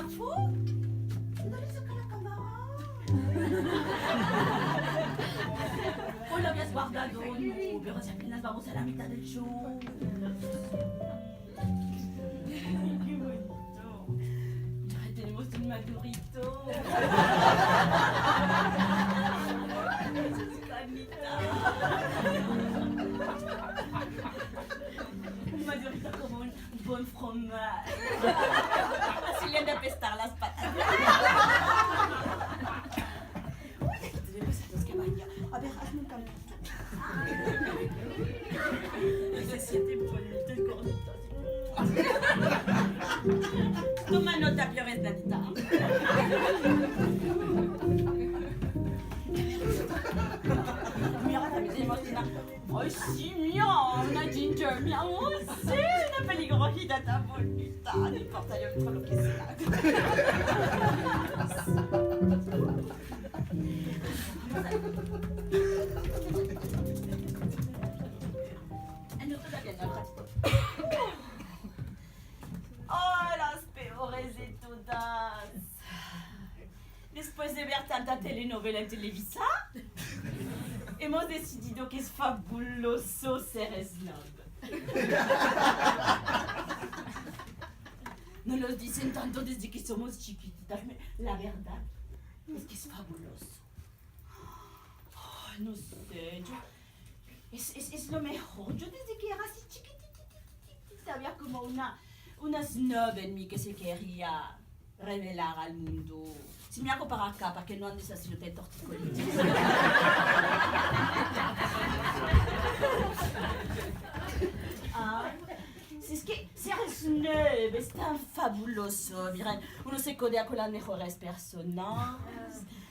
fotógrafo? Dali sa kamera. O lo habías guardado, no, pero si apenas vamos a la mitad del show. Qué bonito. Ya tenemos un madurito. Un madurito como un bon fromage. Así le han de apestar las patas. Uy, aquí tenemos a los caballos. A ver, hazme un cantito. Se siente bonito el cornito. Toma nota, Pioresnadita. Mira, también tenemos una... ¡Ay, sí, mira! Una ginger, mira, oh, sí, una peligrosita tan bonita. No importa, yo entro lo que sea. No, todavía no, ratito. ¡Oh, las peores de todas! Después de ver tanta telenovela en Televisa, hemos decidido que es fabuloso ser snob. Nos lo dicen tanto desde que somos chiquititas, pero la verdad es que es fabuloso. Oh, no sé, es lo mejor. Yo desde que era así chiquitita había como una snob en mí que se quería revelar al mundo. Si me hago para acá, para que no andes así, no te torticolitis. Es que ser snob es tan fabuloso. Miren, uno se codea con las mejores personas,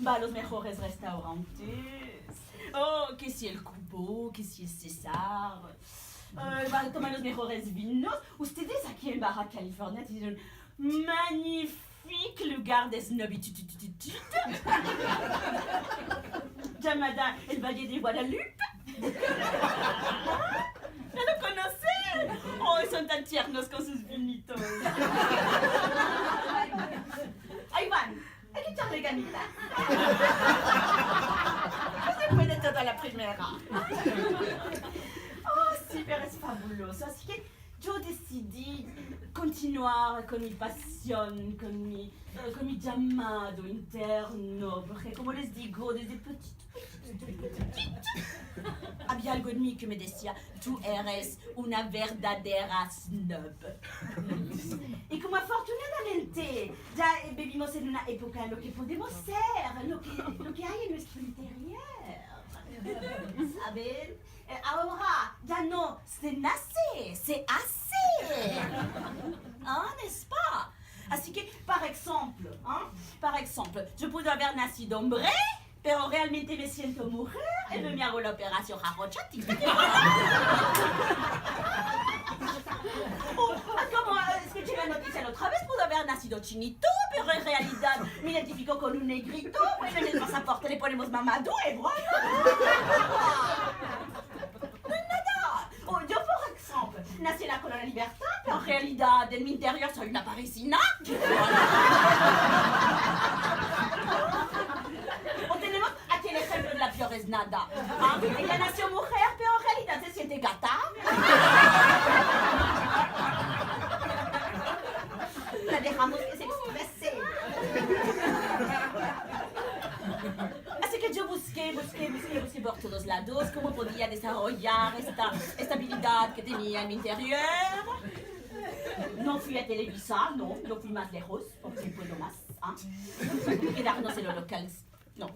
va a los mejores restaurantes. Oh, que si el Cubo, que si el César. Va a tomar los mejores vinos. Ustedes aquí en Baja California tienen un magnifique lugar de snobitude. Llamada el Valle de Guadalupe. ¿Ya lo conocen? Oh, son tan tiernos con sus vinitos. Ahí van, hay que echarle ganitas. No se puede todo a la primera. Oh, sí, pero es fabuloso. Así que yo decidí continuar con mi pasión, con mi llamado interno, porque como les digo, desde petite, había algo en mí que me decía, tú eres una verdadera snob. Y como afortunadamente ya vivimos en una época en lo que podemos ser, lo que hay en nuestro interior, ¿saben? Ahora ya no se nace, se hace. ¿Ah, n'est-ce pas? Así que, par exemple, yo puedo haber nacido hombre, pero realmente me siento mujer y me hago la operación jarocha. Como escuché la noticia la otra vez, pudo haber nacido chinito, pero en realidad me identifico con un negrito, y en el pasaporte le ponemos Mamadou y voilà. Nada. Oh, yo, por ejemplo, nací en la Colonia Libertad, pero en realidad en mi interior soy una parisina. O tenemos aquí el ejemplo de la Pioresnada. Ella nació mujer, pero en realidad se siente gata. La dejamos que se exprese. Así que yo busqué por todos lados cómo podía desarrollar esta habilidad que tenía en mi interior. No fui a Televisa, no fui más lejos, porque puedo más. Quedarnos en los locales, no.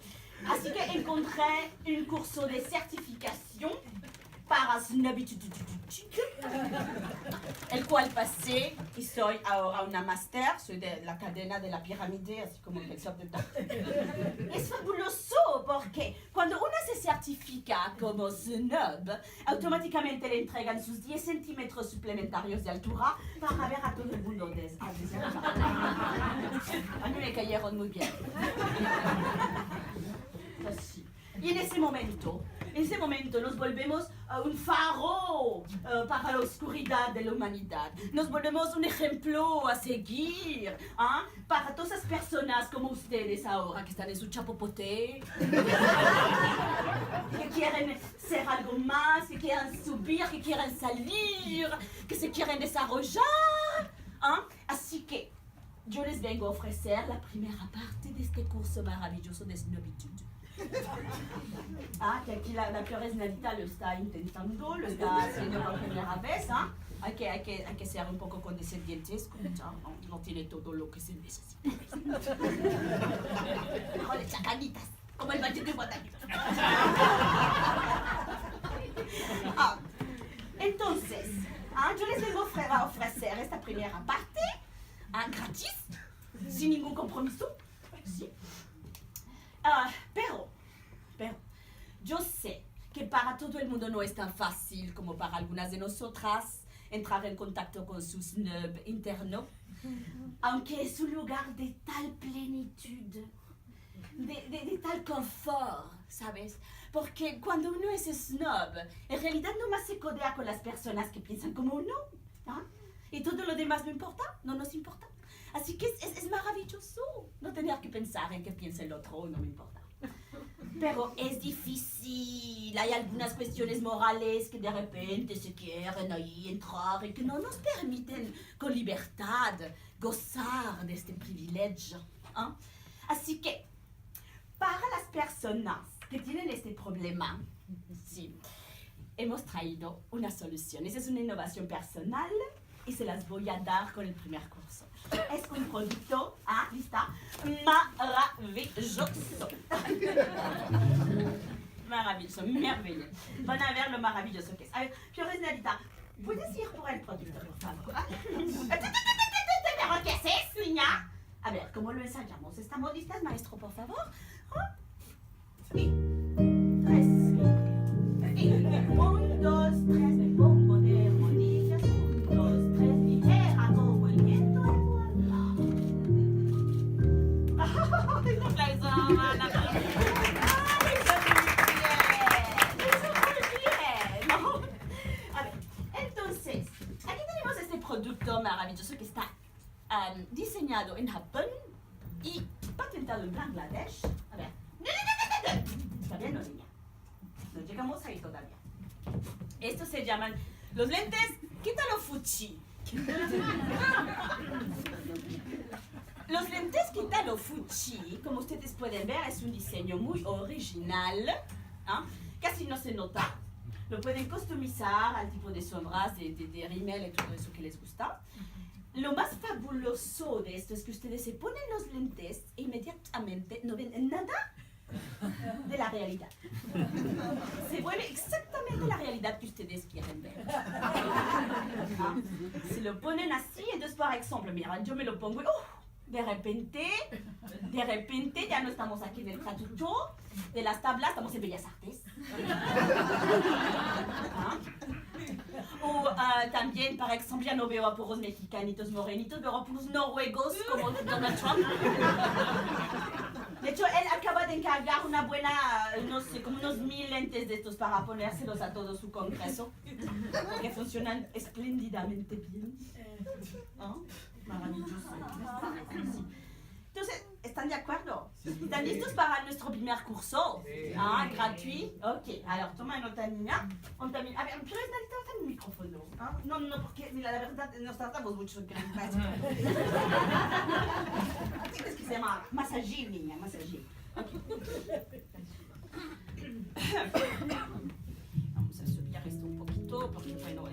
Así que encontré un curso de certificación para snobitude, el cual pasé y soy ahora una máster, soy de la cadena de la pirámide, así como el top de top. Es fabuloso porque cuando uno se certifica como snob, automáticamente le entregan sus 10 centímetros suplementarios de altura para ver a todo el mundo desde arriba. A mí me cayeron muy bien. Así. Y en ese momento nos volvemos un faro para la oscuridad de la humanidad. Nos volvemos un ejemplo a seguir, ¿ah? Para todas esas personas como ustedes ahora que están en su chapopote, que quieren ser algo más, que quieren subir, que quieren salir, que se quieren desarrollar, ¿ah? Así que yo les vengo a ofrecer la primera parte de este curso maravilloso de snobitud. Que aquí la Nadita lo está intentando, lo está haciendo por primera vez. Hay que ser un poco condescendientes, no tiene todo lo que se necesita. Con las chacanitas, como el Valle de Guadalupe. Entonces, yo les vengo a ofrecer esta primera parte, gratis, sin ningún compromiso. ¿Sí? Pero, yo sé que para todo el mundo no es tan fácil como para algunas de nosotras entrar en contacto con su snob interno, aunque es un lugar de tal plenitud, de tal confort, ¿sabes? Porque cuando uno es snob, en realidad nomás se codea con las personas que piensan como uno, ¿ah? Y todo lo demás no importa, no nos importa. Así que es maravilloso no tener que pensar en qué piensa el otro, no me importa. Pero es difícil, hay algunas cuestiones morales que de repente se quieren ahí entrar y que no nos permiten con libertad gozar de este privilegio, ¿eh? Así que, para las personas que tienen este problema, sí, hemos traído una solución. Esa es una innovación personal y se las voy a dar con el primer curso. Es un producto, ¿lista? Maravilloso. Maravilloso, merveilleux. Van a ver lo maravilloso que es. A ver, Flores Nadita, ¿puedes ir por el producto, por favor? ¿Pero qué haces, niña? A ver, ¿cómo lo ensayamos? ¿Estamos listas, maestro, por favor? Y 3. Y 1, 2, 3, me pongo de rodillas. 1, 2, 3, ligera como el viento. ¡Ay, no la hizo, mana! ¡Ay, bien! ¿No? A ver, entonces, aquí tenemos este producto maravilloso que está diseñado en Japón y patentado en Bangladesh. A ver, está bien, no, niña. No llegamos ahí todavía. Estos se llaman los lentes Kitaro Fuji. Los lentes Kitaro Fuji, como ustedes pueden ver, es un diseño muy original, casi no se nota. Lo pueden customizar al tipo de sombras, de rímel y todo eso que les gusta. Lo más fabuloso de esto es que ustedes se ponen los lentes e inmediatamente no ven nada de la realidad. Se vuelve exactamente la realidad que ustedes quieren ver. Se lo ponen así, entonces, por ejemplo, mira, yo me lo pongo y de repente ya no estamos aquí en el tratucho de las tablas, estamos en Bellas Artes. O también, por ejemplo, ya no veo a puros mexicanitos morenitos, veo a puros noruegos como Donald Trump. De hecho, él acaba de encargar una buena, no sé, como unos 1000 lentes de estos para ponérselos a todo su congreso, porque funcionan espléndidamente bien. Maravilloso. Entonces, ¿están de acuerdo? ¿Están listos para nuestro primer curso? Gratuit. Ok, alors toma nota, niña. A ver, pero Nadita, no el micrófono. No, porque mira, la verdad nos tardamos mucho en crear. Tienes que se llama masajir, niña, masajir. Okay. Vamos a subir esto un poquito, porque bueno,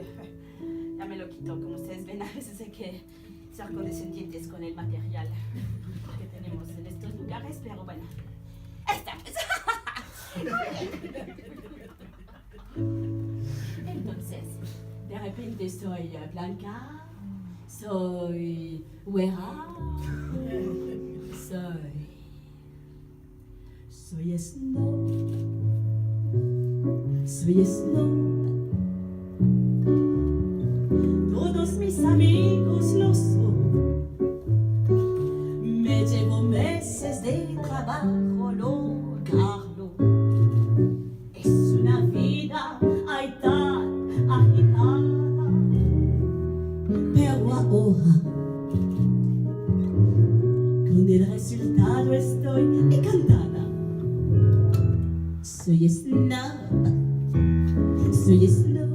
ya me lo quito. Como ustedes ven, a veces hay que ser condescendientes con el material que tenemos en estos lugares, pero bueno, estamos. Entonces, de repente soy blanca, soy güera, soy snob, todos mis amigos lo son. Me llevo meses de trabajo lograrlo. Es una vida ay tan agitada. del resultado estoy encantada. Soy snob, soy snob.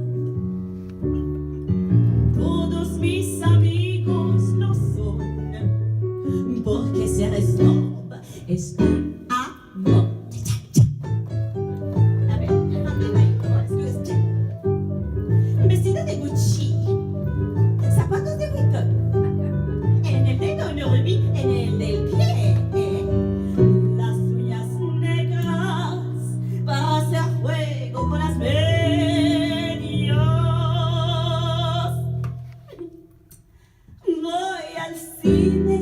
Todos mis amigos lo son, porque ser snob es un amor. A ver, vestida de Gucci, zapatos de Vuitton, en el dedo un rubí, en el del pie, las uñas negras para hacer juego con las medias. Voy al cine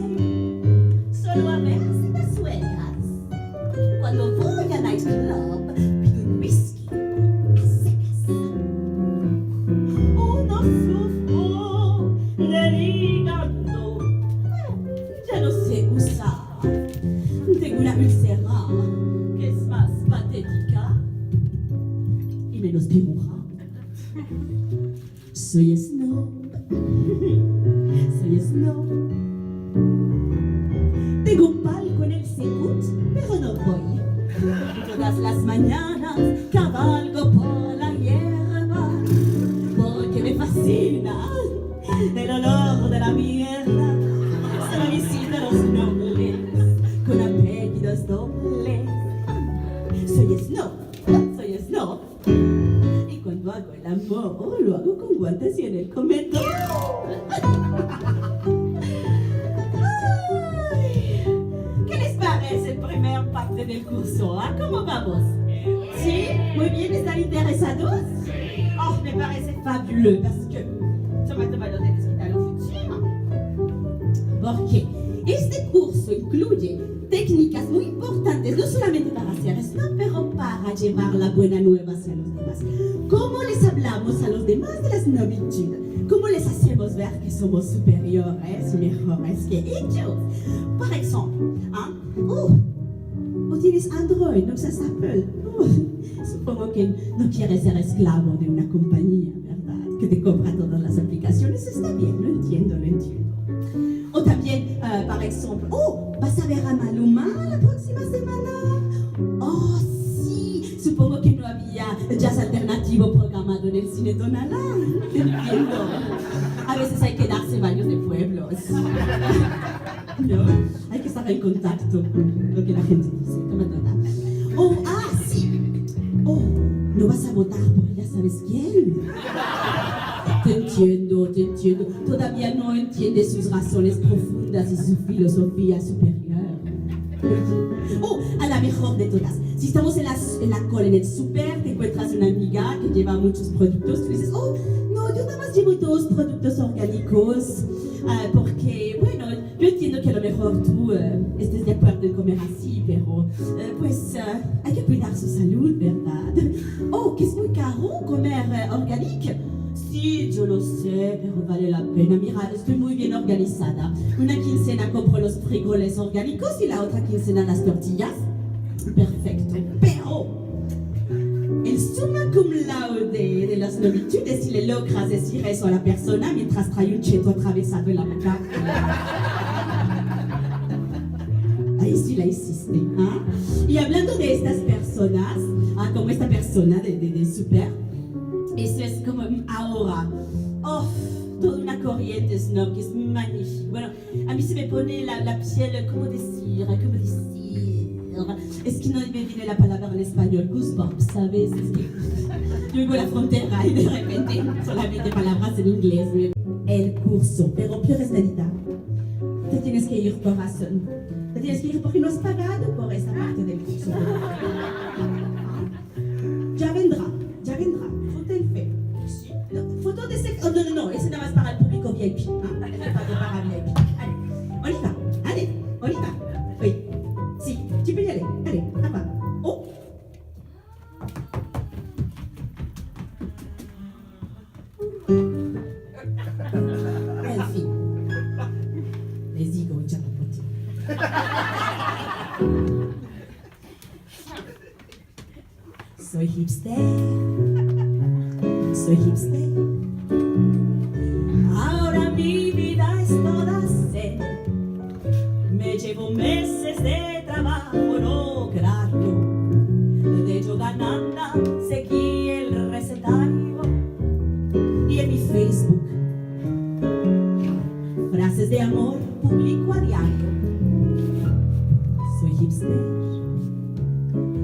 solo a ver citas suecas. Cuando voy al nightclub pido un whisky a secas. No sufro del hígado, ya no sé usar. Tengo una úlcera que es más patética y menos pirura. Soy snob, soy snob. Tengo un palco en el Secut, pero no voy. Todas las mañanas cabalgo por la hierba, porque me fascina el olor de la mierda. Solo visito a los nobles con apellidos dobles. Soy snob. Y cuando hago el amor, lo hago con guantes y en el comedor. Ay, ¿qué les parece el primer parte del curso? ¿Cómo vamos? ¿Sí? Muy bien, ¿están interesados? Oh, me parece fabuleux, parce que sobre todo lo tienes que dar al futuro. Porque este curso incluye técnicas muy importantes, no solamente para ser snob, pero para llevar la buena nueva hacia los demás. ¿Cómo les hablamos a los demás de la snobitud? ¿Cómo les hacemos ver que somos superiores y mejores que ellos? Por ejemplo, tienes Android, no usas Apple. Supongo que no quieres ser esclavo de una compañía, ¿verdad? Que te compra todas las aplicaciones. Está bien, lo entiendo. O también, por ejemplo, ¿vas a ver a Maluma la próxima semana? Oh, sí, supongo que no había jazz alternativo programado en el cine Tonalá. Entiendo. A veces hay que darse baños de pueblos. ¿No? Hay que estar en contacto con lo que la gente dice. Toma nota. Sí. ¿No vas a votar por ya sabes quién? Te entiendo. Todavía no entiendes sus razones profundas y su filosofía superior. A la mejor de todas. Si estamos en la cola en el súper, te encuentras una amiga que lleva muchos productos, tú dices, no, yo nada más llevo 2 productos orgánicos, porque, bueno, yo entiendo que a lo mejor tú estés de acuerdo en comer así, pero, pues, hay que cuidar su salud, ¿verdad? Que es muy caro comer orgánico. Sí, yo lo sé, pero vale la pena. Mira, estoy muy bien organizada. Una quincena compro los frijoles orgánicos y la otra quincena las tortillas. Perfecto. Pero el summa cum laude de las novitudes, si le logras decir eso a la persona mientras trae un cheto atravesado en la boca. Ahí sí la hiciste. Y hablando de estas personas, como esta persona de super, eso es como ahora. Toda una corriente snob que es magnífica. Bueno, a mí se me pone la piel, ¿cómo decir? Es que no me viene la palabra en español, goosebumps, ¿sabes? Es que yo vivo en la frontera y de repente solamente palabras en inglés. El curso, pero peor es Nadita. Te tienes que ir, corazón. Te tienes que ir porque no has pagado por esta parte del curso. Ya vendrá. Foto en fe. Foto de sexo. No, ese nada más para el público VIP. Para VIP. Allez, on y va. Oui. Si, tu peux y aller. Allez, là-bas. Belle fille. Les ego, già Soy hipster. Ahora mi vida es toda zen. Me llevo Frases de amor publico a diario. Soy hipster.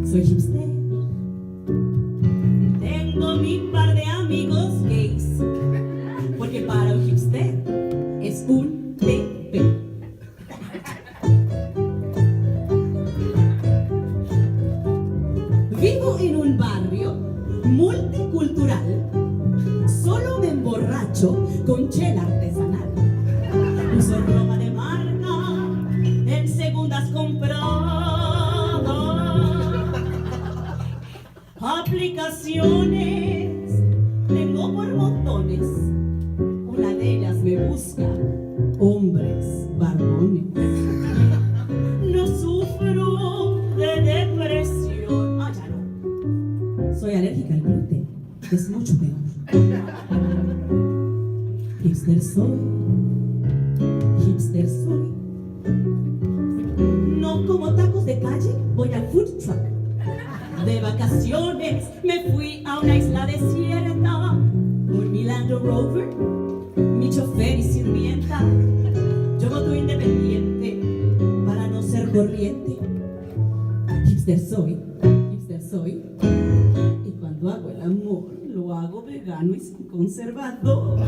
Soy hipster. Tengo mi par de amigos gays. Porque para un hipster es un bebé. Vivo en un barrio multicultural. Solo me emborracho con chela artesanal. Uso ropa de marca en segundas compradas. Aplicaciones tengo por montones. Una de ellas me busca hombres barbones. No sufro de depresión. Ah, ya no. Soy alérgica al gluten, que es mucho peor. Hipster soy. Hipster soy. No como tacos de calle, voy al food truck. De vacaciones me fui a una isla desierta por mi Land Rover, mi chofer y sirvienta. Yo voto independiente para no ser corriente. Hipster soy, hipster soy. Y cuando hago el amor, lo hago vegano y sin conservador.